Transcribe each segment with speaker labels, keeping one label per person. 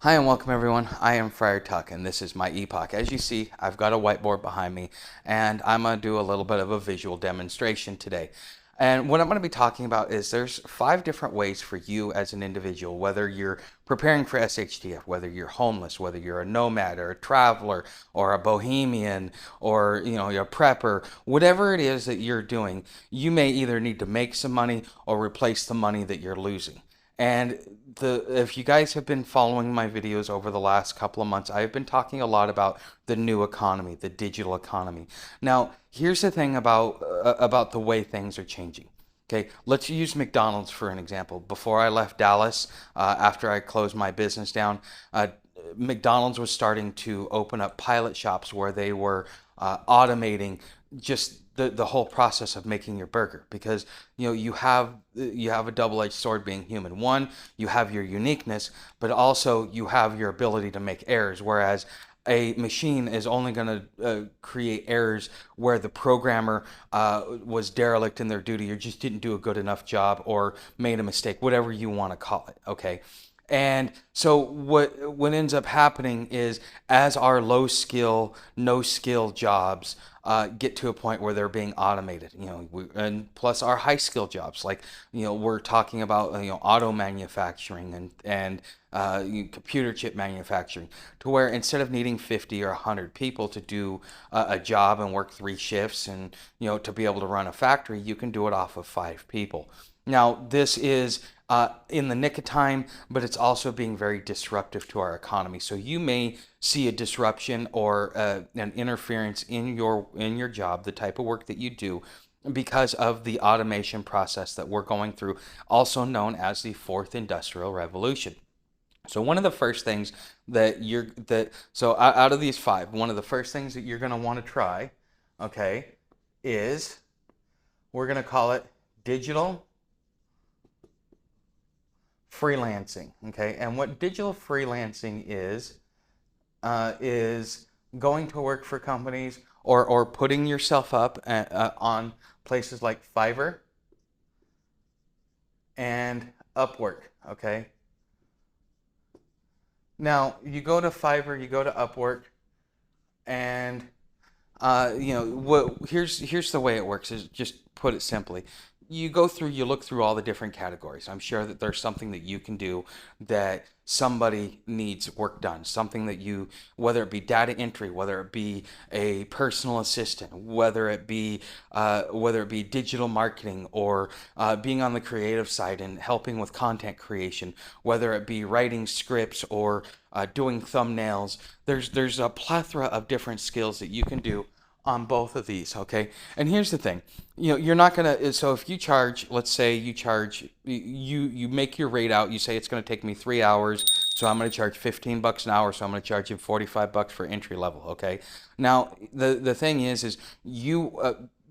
Speaker 1: Hi and welcome everyone. I am Friar Tuck and this is my epoch. As you see, I've got a whiteboard behind me and I'm going to do a little bit of a visual demonstration today. And what I'm going to be talking about is there's 5 different ways for you as an individual, whether you're preparing for SHTF, whether you're homeless, whether you're a nomad or a traveler or a bohemian or you're a prepper, whatever it is that you're doing, you may either need to make some money or replace the money that you're losing. And if you guys have been following my videos over the last couple of months, I've been talking a lot about the new economy, the digital economy. Now, here's the thing about the way things are changing. Okay, let's use McDonald's for an example. Before I left Dallas, after I closed my business down, McDonald's was starting to open up pilot shops where they were automating just the whole process of making your burger, because you have a double-edged sword being human. One, you have your uniqueness, but also you have your ability to make errors, whereas a machine is only going to create errors where the programmer was derelict in their duty or just didn't do a good enough job or made a mistake, whatever you want to call it. Okay. And so what ends up happening is, as our low skill, no skill jobs get to a point where they're being automated, and plus our high skill jobs, like we're talking about auto manufacturing and computer chip manufacturing, to where instead of needing 50 or 100 people to do a job and work 3 shifts and to be able to run a factory, you can do it off of 5 people. Now, this is in the nick of time, but it's also being very disruptive to our economy. So you may see a disruption or an interference in your job, the type of work that you do, because of the automation process that we're going through, also known as the Fourth Industrial Revolution. So one of the first things so out of these 5, one of the first things that you're going to want to try, okay, is we're going to call it digital freelancing. Okay, and what digital freelancing is going to work for companies or putting yourself up on places like Fiverr and Upwork. Okay, now you go to Fiverr, you go to Upwork, and here's the way it works, is just put it simply. You look through all the different categories. I'm sure that there's something that you can do that somebody needs work done. Something that whether it be data entry, whether it be a personal assistant, whether it be digital marketing, or being on the creative side and helping with content creation, whether it be writing scripts or doing thumbnails. There's a plethora of different skills that you can do on both of these. Okay, and here's the thing, you're not gonna, so if you charge, let's say you make your rate out, you say it's going to take me 3 hours, so I'm going to charge $15 an hour, so I'm going to charge you $45 for entry level. Okay, now the thing is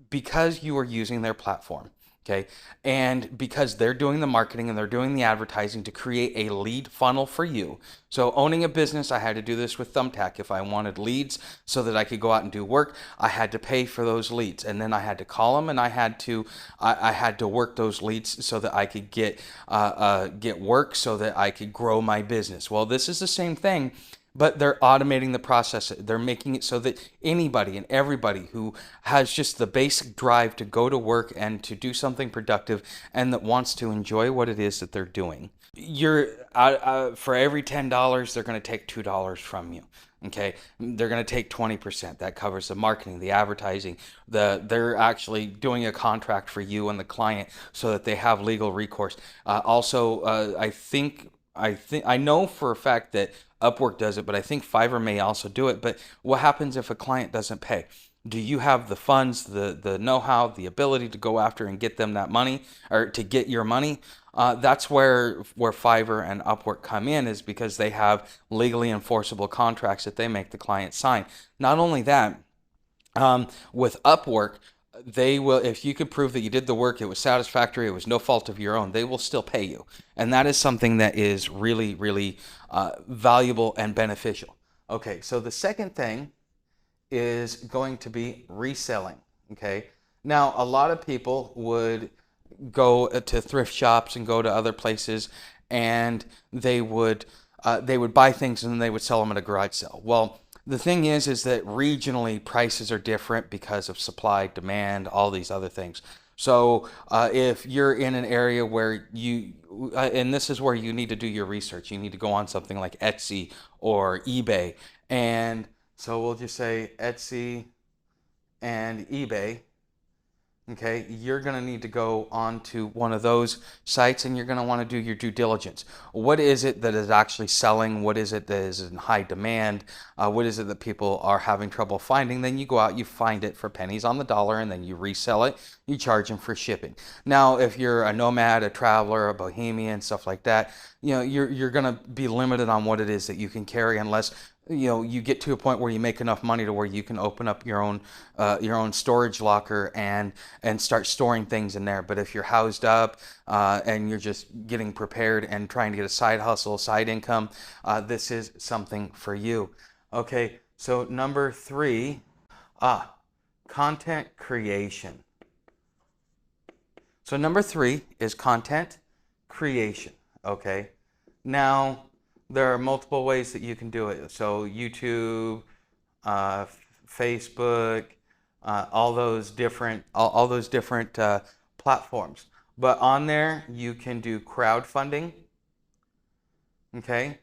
Speaker 1: because you are using their platform, okay, and because they're doing the marketing and they're doing the advertising to create a lead funnel for you. So owning a business, I had to do this with Thumbtack. If I wanted leads so that I could go out and do work, I had to pay for those leads, and then I had to call them, and I had to work those leads so that I could get work so that I could grow my business. Well, this is the same thing, but they're automating the process. They're making it so that anybody and everybody who has just the basic drive to go to work and to do something productive and that wants to enjoy what it is that they're doing, for every $10, they're going to take $2 from you. Okay, they're going to take 20%. That covers the marketing, the advertising. They're actually doing a contract for you and the client so that they have legal recourse. I know for a fact that Upwork does it, but I think Fiverr may also do it. But what happens if a client doesn't pay? Do you have the funds, the know-how, the ability to go after and get them that money, or to get your money? That's where Fiverr and Upwork come in, is because they have legally enforceable contracts that they make the client sign. Not only that, with Upwork, they will, if you could prove that you did the work, it was satisfactory, it was no fault of your own, they will still pay you. And that is something that is really, really valuable and beneficial. Okay, so the second thing is going to be reselling. Okay, now a lot of people would go to thrift shops and go to other places, and they would they would buy things and then they would sell them at a garage sale. Well, the thing is that regionally prices are different because of supply, demand, all these other things. So if you're in an area where and this is where you need to do your research, you need to go on something like Etsy or eBay. And so we'll just say Etsy and eBay. Okay, you're going to need to go onto one of those sites and you're going to want to do your due diligence. What is it that is actually selling? What is it that is in high demand? What is it that people are having trouble finding? Then you go out, you find it for pennies on the dollar, and then you resell it. You charge them for shipping. Now, if you're a nomad, a traveler, a bohemian, stuff like that, you're going to be limited on what it is that you can carry unless you get to a point where you make enough money to where you can open up your own storage locker and start storing things in there. But if you're housed up and you're just getting prepared and trying to get a side hustle, side income, this is something for you. Okay, so number 3, content creation. So number 3 is content creation. Okay, now there are multiple ways that you can do it. So YouTube, Facebook, all those different platforms. But on there you can do crowdfunding. Okay,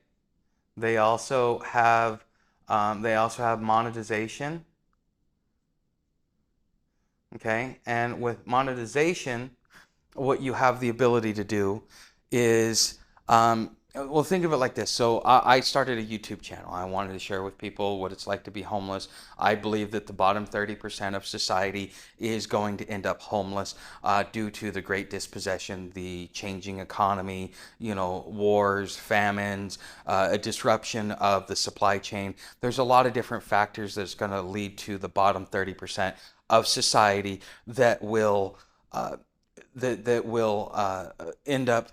Speaker 1: they also have monetization. Okay, and with monetization, what you have the ability to do is well, think of it like this. So I started a YouTube channel. I wanted to share with people what it's like to be homeless. I believe that the bottom 30% of society is going to end up homeless due to the great dispossession, the changing economy, wars, famines, a disruption of the supply chain. There's a lot of different factors that's going to lead to the bottom 30% of society that will end up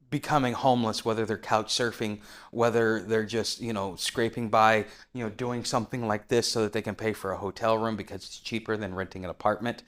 Speaker 1: becoming homeless, whether they're couch surfing, whether they're just scraping by, doing something like this so that they can pay for a hotel room because it's cheaper than renting an apartment,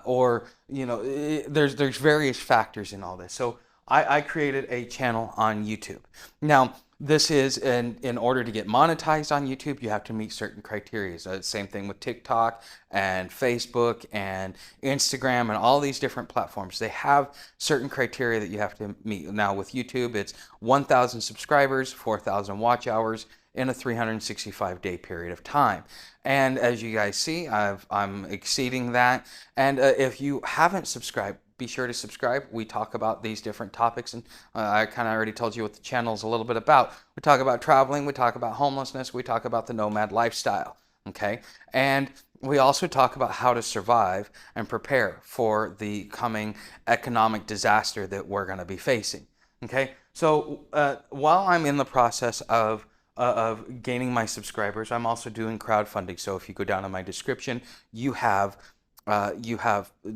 Speaker 1: or there's various factors in all this. So I created a channel on YouTube. Now, this is in order to get monetized on YouTube, you have to meet certain criteria. Same thing with TikTok and Facebook and Instagram and all these different platforms. They have certain criteria that you have to meet. Now with YouTube, it's 1,000 subscribers, 4,000 watch hours in a 365-day period of time. And as you guys see, I'm exceeding that. And if you haven't subscribed, be sure to subscribe. We talk about these different topics, and I kind of already told you what the channel is a little bit about. We talk about traveling, we talk about homelessness, we talk about the nomad lifestyle, okay? And we also talk about how to survive and prepare for the coming economic disaster that we're going to be facing, okay? So while I'm in the process of gaining my subscribers, I'm also doing crowdfunding. So if you go down in my description, you have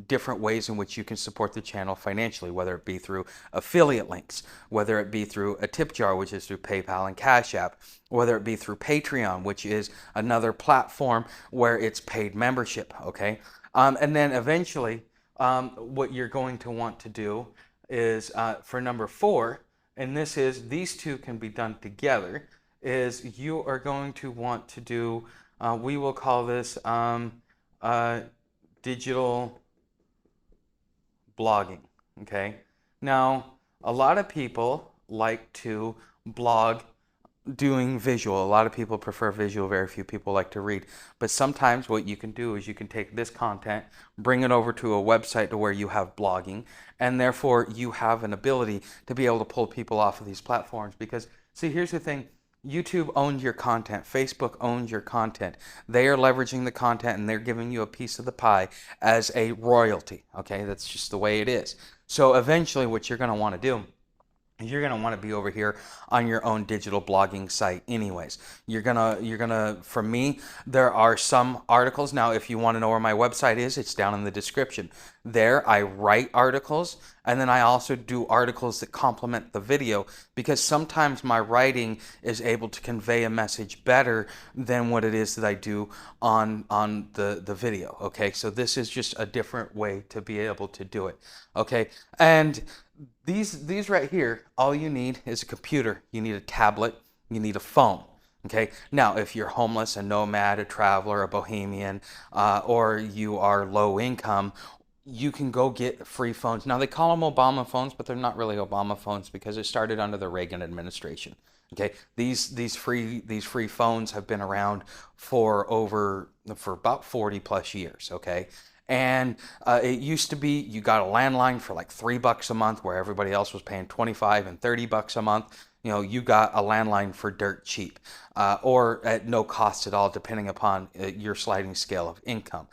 Speaker 1: different ways in which you can support the channel financially, whether it be through affiliate links, whether it be through a tip jar, which is through PayPal and Cash App, whether it be through Patreon, which is another platform where it's paid membership, okay? And then eventually, what you're going to want to do is for number 4, and these two can be done together, is you are going to want to do, we will call this digital blogging, okay? Now, a lot of people like to blog doing visual. A lot of people prefer visual, very few people like to read. But sometimes what you can do is you can take this content, bring it over to a website to where you have blogging, and therefore you have an ability to be able to pull people off of these platforms. Because, see, here's the thing. YouTube owns your content. Facebook owns your content. They are leveraging the content and they're giving you a piece of the pie as a royalty. Okay, that's just the way it is. So eventually what you're going to want to do is you're going to want to be over here on your own digital blogging site anyways. You're gonna, for me, there are some articles. Now, if you want to know where my website is, it's down in the description. There, I write articles, and then I also do articles that complement the video, because sometimes my writing is able to convey a message better than what it is that I do on the video, okay? So this is just a different way to be able to do it, okay? And These right here, all you need is a computer. You need a tablet. You need a phone. Okay. Now, if you're homeless, a nomad, a traveler, a bohemian, or you are low income, you can go get free phones. Now they call them Obama phones, but they're not really Obama phones because it started under the Reagan administration. Okay, these free phones have been around for about 40 plus years. Okay, and it used to be you got a landline for like $3 a month, where everybody else was paying 25 and $30 a month. You know, you got a landline for dirt cheap, or at no cost at all, depending upon your sliding scale of income.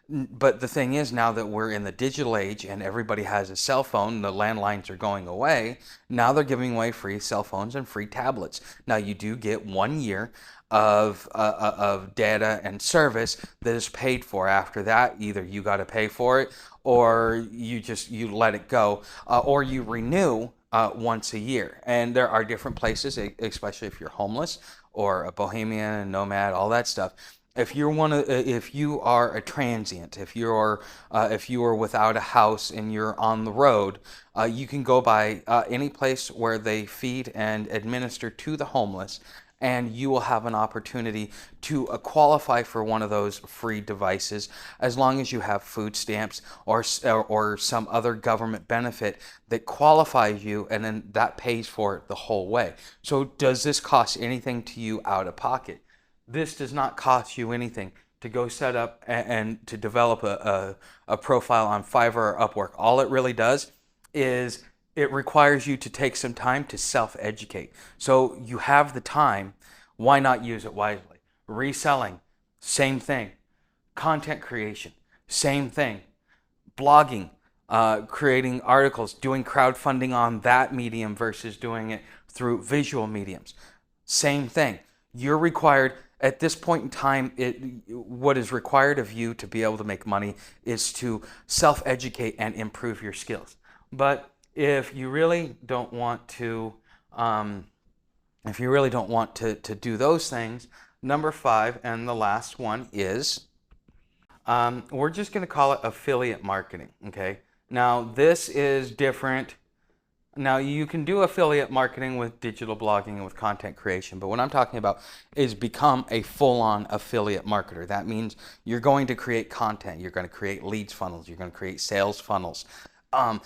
Speaker 1: But the thing is, now that we're in the digital age and everybody has a cell phone, the landlines are going away. Now they're giving away free cell phones and free tablets. Now you do get 1 year of data and service that is paid for. After that, either you got to pay for it, or you let it go, or you renew once a year. And there are different places, especially if you're homeless or a bohemian, a nomad, all that stuff. If you are a transient, if you are without a house and you're on the road, you can go by any place where they feed and administer to the homeless, and you will have an opportunity to qualify for one of those free devices, as long as you have food stamps or some other government benefit that qualifies you, and then that pays for it the whole way. So does this cost anything to you out of pocket? This does not cost you anything to go set up and to develop a profile on Fiverr or Upwork. All it really does is it requires you to take some time to self-educate. So you have the time, why not use it wisely? Reselling, same thing. Content creation, same thing. Blogging, creating articles, doing crowdfunding on that medium versus doing it through visual mediums, same thing. You're required at this point in time, what is required of you to be able to make money is to self-educate and improve your skills. But if you really don't want to, to do those things, number 5 and the last one is, we're just going to call it affiliate marketing. Okay. Now this is different. Now, you can do affiliate marketing with digital blogging and with content creation, but what I'm talking about is become a full-on affiliate marketer. That means you're going to create content, you're going to create leads funnels, you're going to create sales funnels um,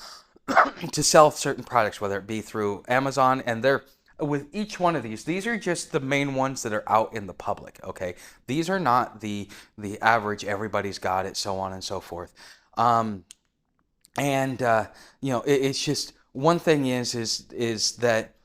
Speaker 1: to sell certain products, whether it be through Amazon. And they're with each one of these are just the main ones that are out in the public. Okay, these are not the average, everybody's got it, so on and so forth. It's just one thing is that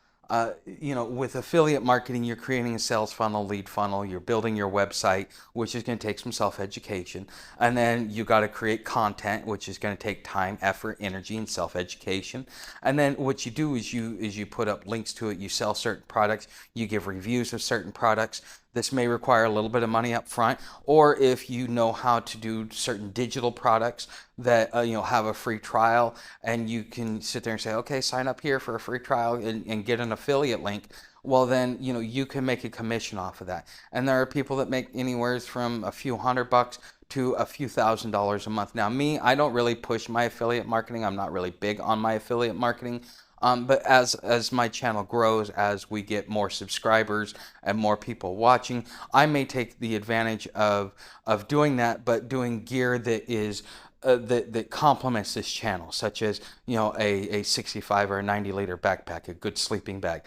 Speaker 1: with affiliate marketing, you're creating a sales funnel, lead funnel, you're building your website, which is going to take some self-education, and then you got to create content, which is going to take time, effort, energy, and self-education. And then what you do is you put up links to it, you sell certain products, you give reviews of certain products. This may require a little bit of money up front, or if you know how to do certain digital products that have a free trial, and you can sit there and say, okay, sign up here for a free trial and get an affiliate link. Well, then you can make a commission off of that. And there are people that make anywhere from a few $100 to a few $1,000s a month. Now, me, I don't really push my affiliate marketing. I'm not really big on my affiliate marketing. But as my channel grows, as we get more subscribers and more people watching, I may take the advantage of doing that, but doing gear that is that complements this channel, such as a 65 or a 90-liter backpack, a good sleeping bag,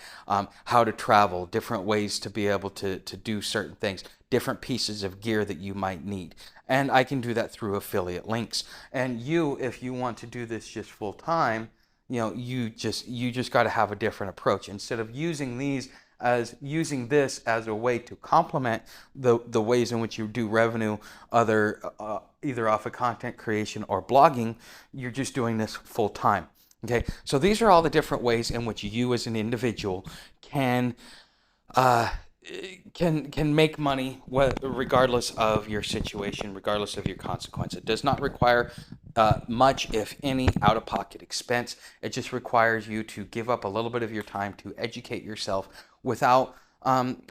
Speaker 1: how to travel, different ways to be able to do certain things, different pieces of gear that you might need. And I can do that through affiliate links. And if you want to do this just full time, you just got to have a different approach. Instead of using this as a way to complement the ways in which you do revenue, either off of content creation or blogging, you're just doing this full time. Okay, so these are all the different ways in which you as an individual can make money, regardless of your situation, regardless of your consequence. It does not require much, if any, out-of-pocket expense. It just requires you to give up a little bit of your time to educate yourself without And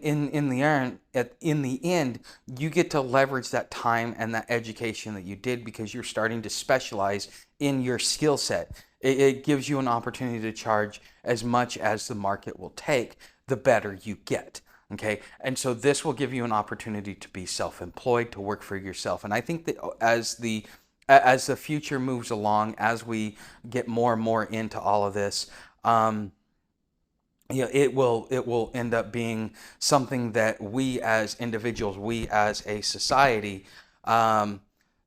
Speaker 1: in the end, you get to leverage that time and that education that you did because you're starting to specialize in your skill set. It gives you an opportunity to charge as much as the market will take, the better you get. Okay. And so this will give you an opportunity to be self-employed, to work for yourself. And I think that as the future moves along, as we get more and more into all of this, it will end up being something that we as individuals, we as a society, um,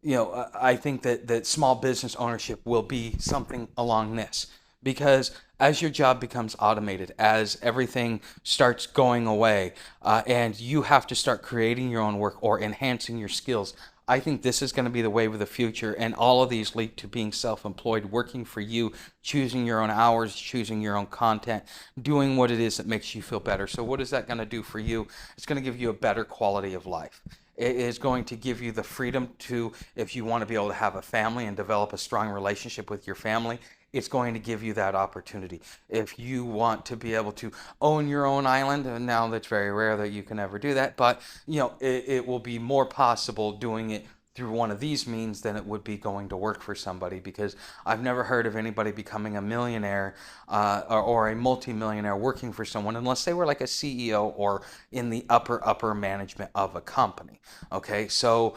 Speaker 1: I think that small business ownership will be something along this, because as your job becomes automated, as everything starts going away, and you have to start creating your own work or enhancing your skills, I think this is going to be the wave of the future, and all of these lead to being self-employed, working for you, choosing your own hours, choosing your own content, doing what it is that makes you feel better. So what is that going to do for you? It's going to give you a better quality of life. It is going to give you the freedom to, if you want to be able to have a family and develop a strong relationship with your family, it's going to give you that opportunity. If you want to be able to own your own island, and now that's very rare that you can ever do that, but it will be more possible doing it through one of these means than it would be going to work for somebody, because I've never heard of anybody becoming a millionaire, or a multimillionaire working for someone unless they were like a CEO or in the upper management of a company. Okay, so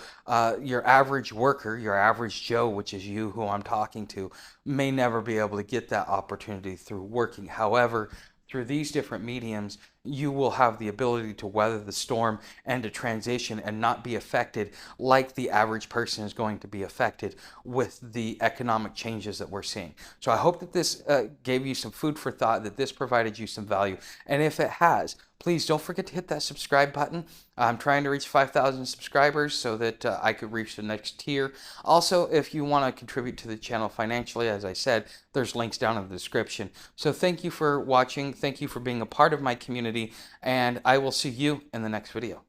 Speaker 1: your average worker, your average Joe, which is you who I'm talking to, may never be able to get that opportunity through working. However, through these different mediums, you will have the ability to weather the storm and to transition and not be affected like the average person is going to be affected with the economic changes that we're seeing. So I hope that this gave you some food for thought, that this provided you some value. And if it has, please don't forget to hit that subscribe button. I'm trying to reach 5,000 subscribers so that I could reach the next tier. Also, if you want to contribute to the channel financially, as I said, there's links down in the description. So thank you for watching. Thank you for being a part of my community, and I will see you in the next video.